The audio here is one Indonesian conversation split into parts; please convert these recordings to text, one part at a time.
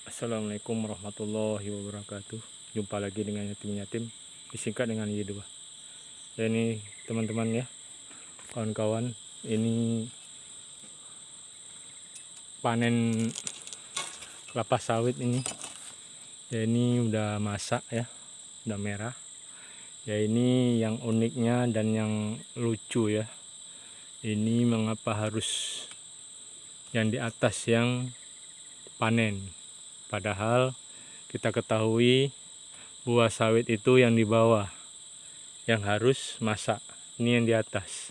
Assalamualaikum warahmatullahi wabarakatuh. Jumpa lagi dengan Yatim disingkat dengan Y2. Ya, ini teman-teman ya, kawan-kawan, ini panen kelapa sawit ini. Ya, ini udah masak ya, udah merah. Ya, ini yang uniknya dan yang lucu ya. Ini mengapa harus yang di atas yang panen, padahal kita ketahui buah sawit itu yang di bawah yang harus masak, ini yang di atas.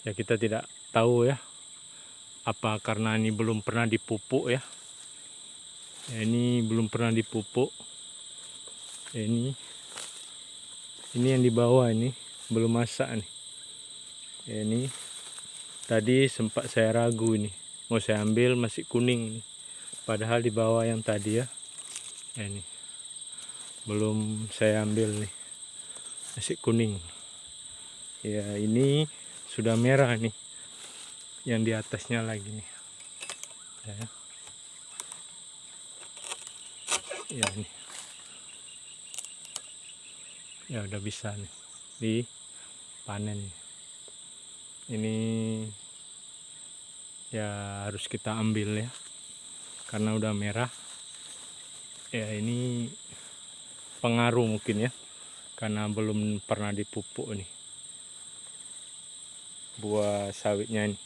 Ya, kita tidak tahu ya, apa karena ini belum pernah dipupuk ya. Ya, ini belum pernah dipupuk. Ya, ini yang di bawah ini belum masak nih. Ya, ini tadi sempat saya ragu ini mau saya ambil, masih kuning nih. Padahal di bawah yang tadi ya. Ya, ini belum saya ambil nih, masih kuning. Ya, ini sudah merah nih, yang di atasnya lagi nih ya. Ya, ini ya udah bisa nih dipanen. Ini ya harus kita ambil ya, karena udah merah ya. Ini pengaruh mungkin ya, karena belum pernah dipupuk nih buah sawitnya ini.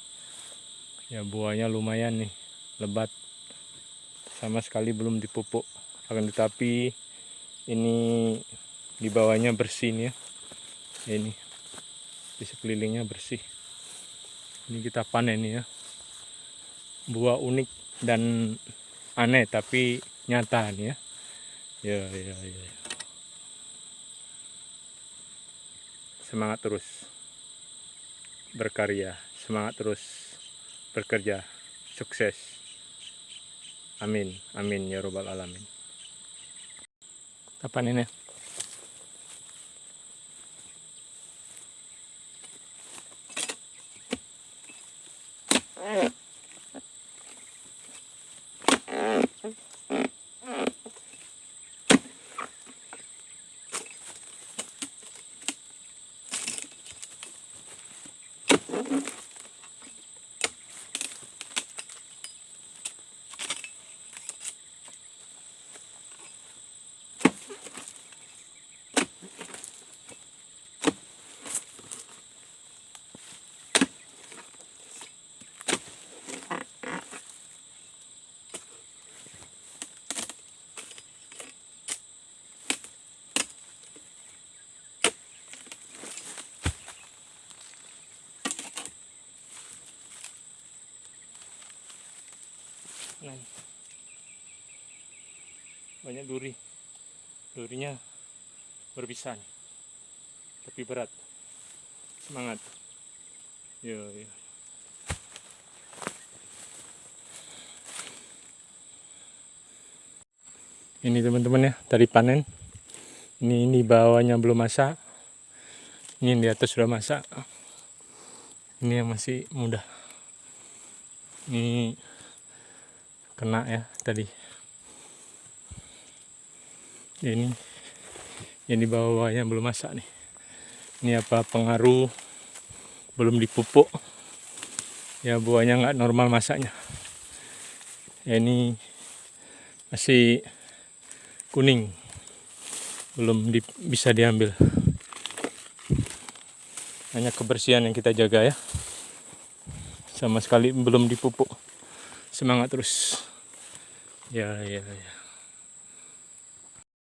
Ya, buahnya lumayan nih, lebat, sama sekali belum dipupuk. Akan tetapi ini di bawahnya bersih nih ya. Ini di sekelilingnya bersih. Ini kita panen nih ya, buah unik dan aneh tapi nyata nih ya. Ya. Semangat terus berkarya, semangat terus bekerja, sukses. Amin, amin ya robbal alamin. Kapan ini? Nah, banyak durinya berpisah nih, tapi berat. Semangat. Yo. Ini teman-teman ya, tadi panen. Ini bawahnya belum masak. Ini yang di atas sudah masak. Ini yang masih muda. Ini kena ya tadi. Ini yang di bawahnya belum masak nih. Ini apa pengaruh belum dipupuk ya, buahnya nggak normal masaknya ya. Ini masih kuning, belum bisa diambil. Hanya kebersihan yang kita jaga ya, sama sekali belum dipupuk. Semangat terus ya.